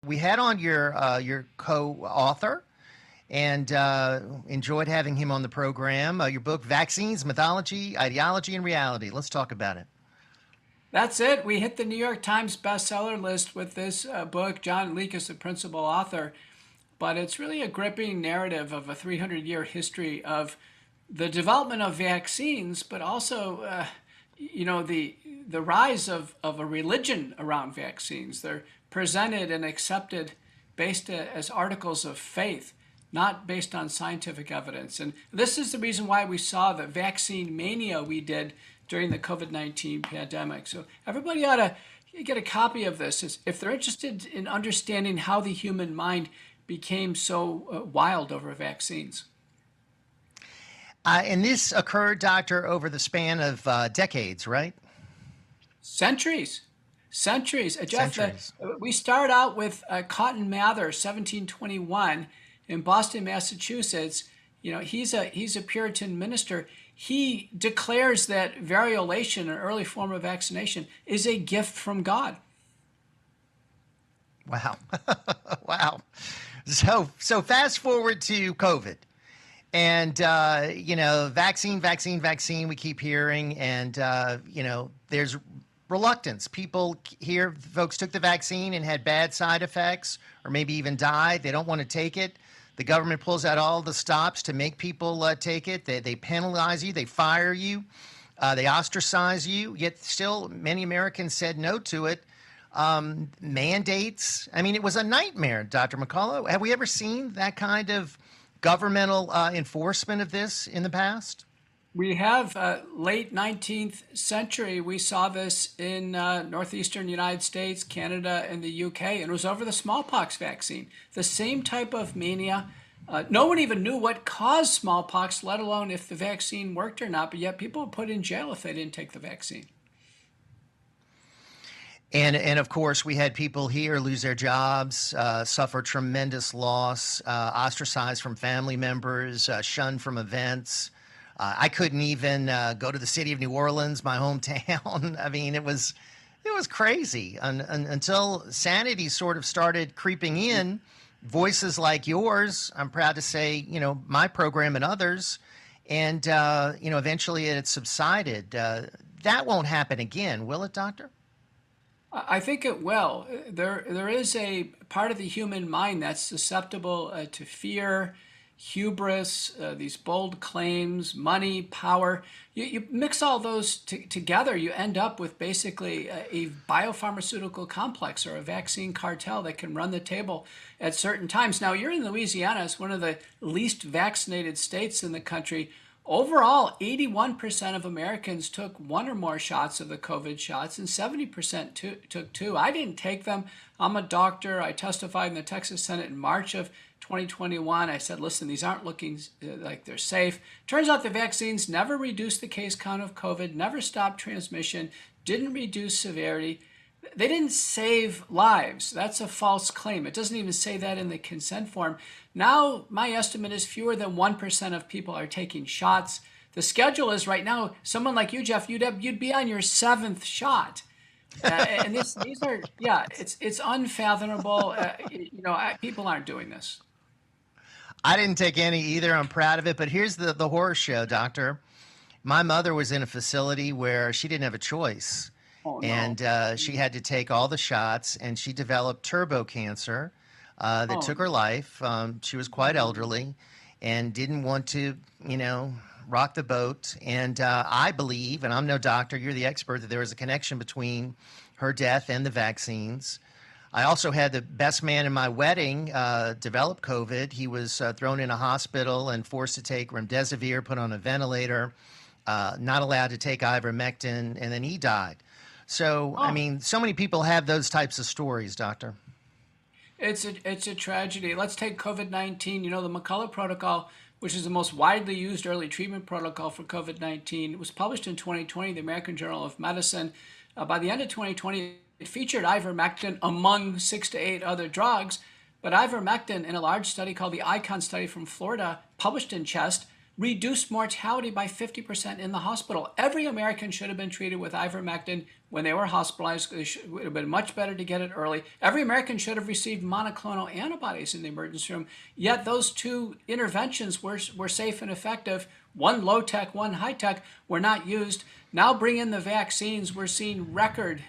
We had on your co-author and enjoyed having him on the program. Your book, Vaccines, Mythology, Ideology, and Reality. Let's talk about it. That's it. We hit the New York Times bestseller list with this book. John Leake is the principal author, but it's really a gripping narrative of a 300-year history of the development of vaccines, but also, the rise of a religion around vaccines. They're presented and accepted based as articles of faith, not based on scientific evidence. And this is the reason why we saw the vaccine mania we did during the COVID-19 pandemic. So everybody ought to get a copy of this if they're interested in understanding how the human mind became so wild over vaccines. And this occurred, Doctor, over the span of decades, right? Centuries. Centuries. Jeff, Centuries. We start out with Cotton Mather, 1721, in Boston, Massachusetts. He's a Puritan minister. He declares that variolation, an early form of vaccination, is a gift from God. Wow. Wow. So fast forward to COVID. And, vaccine, we keep hearing. And, there's reluctance. Folks took the vaccine and had bad side effects or maybe even died. They don't want to take it. The government pulls out all the stops to make people take it. They penalize you. They fire you. They ostracize you. Yet still many Americans said no to it. Mandates. I mean, it was a nightmare, Dr. McCullough. Have we ever seen that kind of governmental enforcement of this in the past? We have late 19th century. We saw this in northeastern United States, Canada, and the UK, and it was over the smallpox vaccine. The same type of mania. No one even knew what caused smallpox, let alone if the vaccine worked or not, but yet people were put in jail if they didn't take the vaccine. And of course, we had people here lose their jobs, suffer tremendous loss, ostracized from family members, shunned from events. I couldn't even go to the city of New Orleans, my hometown. I mean, it was crazy until sanity sort of started creeping in. Voices like yours, I'm proud to say, my program and others, and eventually it subsided. That won't happen again, will it, Doctor? I think it will. There is a part of the human mind that's susceptible to fear, hubris, these bold claims, money, power. You mix all those together, you end up with basically a biopharmaceutical complex or a vaccine cartel that can run the table at certain times. Now, you're in Louisiana. It's one of the least vaccinated states in the country. Overall, 81% of Americans took one or more shots of the COVID shots, and 70% took two. I didn't take them. I'm a doctor. I testified in the Texas Senate in March of 2021. I said, listen, these aren't looking like they're safe. Turns out the vaccines never reduced the case count of COVID, never stopped transmission, didn't reduce severity. They didn't save lives. That's a false claim. It doesn't even say that in the consent form. Now, my estimate is fewer than 1% of people are taking shots. The schedule is right now, someone like you, Jeff, you'd be on your 7th shot. And these are, it's unfathomable. People aren't doing this. I didn't take any either. I'm proud of it. But here's the horror show, Doctor. My mother was in a facility where she didn't have a choice. Oh, no. And she had to take all the shots, and she developed turbo cancer that took her life. She was quite elderly and didn't want to, rock the boat. And I believe, and I'm no doctor, you're the expert, that there was a connection between her death and the vaccines. I also had the best man in my wedding develop COVID. He was thrown in a hospital and forced to take remdesivir, put on a ventilator, not allowed to take ivermectin, and then he died. So, I mean, so many people have those types of stories, Doctor. It's a tragedy. Let's take COVID-19. The McCullough protocol, which is the most widely used early treatment protocol for COVID-19, it was published in 2020, the American Journal of Medicine. By the end of 2020, it featured ivermectin among 6 to 8 other drugs. But ivermectin, in a large study called the ICON study from Florida, published in Chest, reduced mortality by 50% in the hospital. Every American should have been treated with ivermectin when they were hospitalized. It would have been much better to get it early. Every American should have received monoclonal antibodies in the emergency room. Yet those two interventions were safe and effective. One low-tech, one high-tech, were not used. Now bring in the vaccines. We're seeing record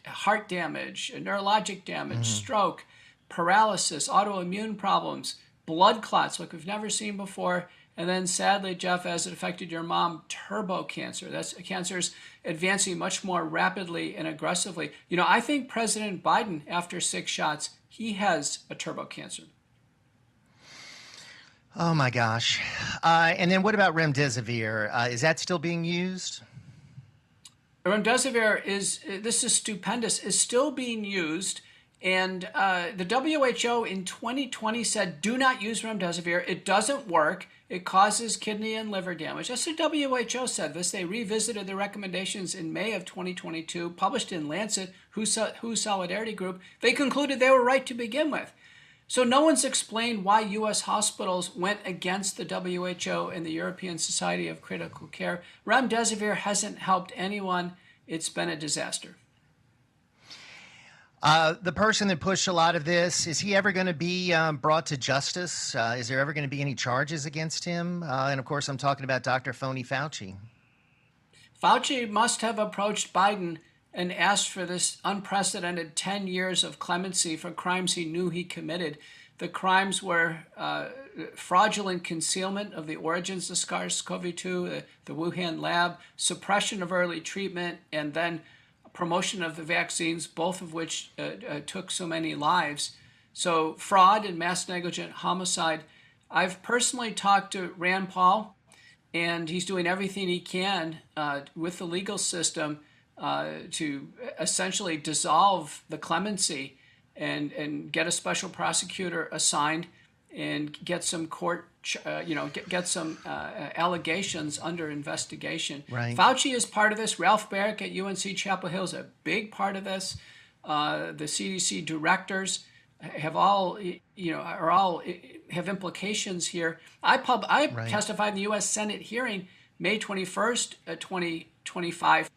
heart damage, neurologic damage, stroke, paralysis, autoimmune problems, blood clots like we've never seen before. And then sadly, Jeff, as it affected your mom, turbo cancer. That's cancer's advancing much more rapidly and aggressively. I think President Biden, after 6 shots, he has a turbo cancer. Oh my gosh. And then what about remdesivir? Is that still being used? Remdesivir this is stupendous, is still being used. And the WHO in 2020 said, do not use remdesivir. It doesn't work. It causes kidney and liver damage. That's the WHO said this. They revisited the recommendations in May of 2022, published in Lancet, WHO Solidarity Group. They concluded they were right to begin with. So no one's explained why U.S. hospitals went against the WHO and the European Society of Critical Care. Remdesivir hasn't helped anyone. It's been a disaster. The person that pushed a lot of this, is he ever going to be brought to justice? Is there ever going to be any charges against him? And of course, I'm talking about Dr. Phony Fauci. Fauci must have approached Biden and asked for this unprecedented 10 years of clemency for crimes he knew he committed. The crimes were fraudulent concealment of the origins of SARS-CoV-2, the Wuhan lab, suppression of early treatment, and then promotion of the vaccines, both of which took so many lives. So fraud and mass negligent homicide. I've personally talked to Rand Paul, and he's doing everything he can with the legal system to essentially dissolve the clemency and get a special prosecutor assigned and get some court, get some allegations under investigation. Right. Fauci is part of this. Ralph Baric at UNC Chapel Hill is a big part of this. The CDC directors have all, have implications here. I Right. testified in the U.S. Senate hearing May 21st, 2025,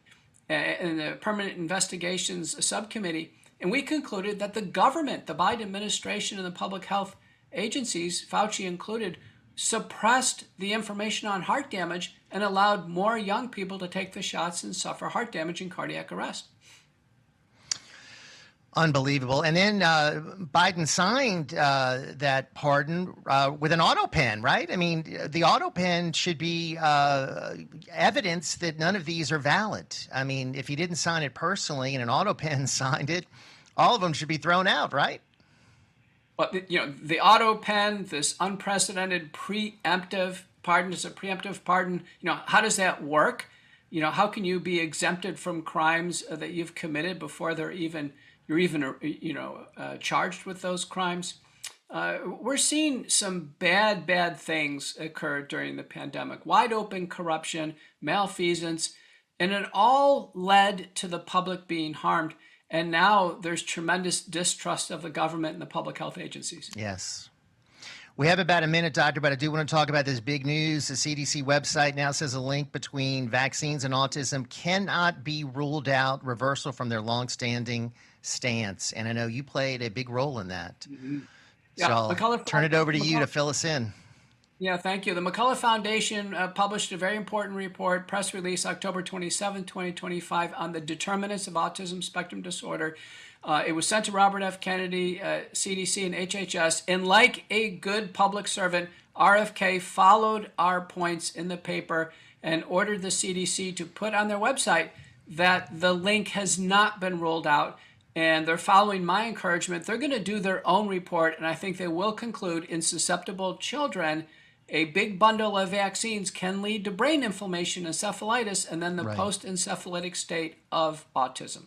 in the Permanent Investigations Subcommittee, and we concluded that the government, the Biden administration, and the public health agencies, Fauci included, suppressed the information on heart damage and allowed more young people to take the shots and suffer heart damage and cardiac arrest. Unbelievable. And then Biden signed that pardon with an auto pen, right? I mean, the auto pen should be evidence that none of these are valid. I mean, if he didn't sign it personally and an auto pen signed it, all of them should be thrown out, right? But the auto pen, this unprecedented preemptive pardon is a preemptive pardon. How does that work? How can you be exempted from crimes that you've committed before you're even charged with those crimes? We're seeing some bad things occur during the pandemic. Wide open corruption, malfeasance, and it all led to the public being harmed. And now there's tremendous distrust of the government and the public health agencies. Yes. We have about a minute, Doctor, but I do want to talk about this big news. The CDC website now says a link between vaccines and autism cannot be ruled out, reversal from their longstanding stance. And I know you played a big role in that. Mm-hmm. So I'll turn it over to you to fill us in. Yeah, thank you. The McCullough Foundation published a very important report, press release October 27, 2025, on the determinants of autism spectrum disorder. It was sent to Robert F. Kennedy, CDC, and HHS. And like a good public servant, RFK followed our points in the paper and ordered the CDC to put on their website that the link has not been ruled out. And they're following my encouragement. They're going to do their own report, and I think they will conclude in susceptible children, a big bundle of vaccines can lead to brain inflammation, encephalitis, and then the post-encephalitic state of autism.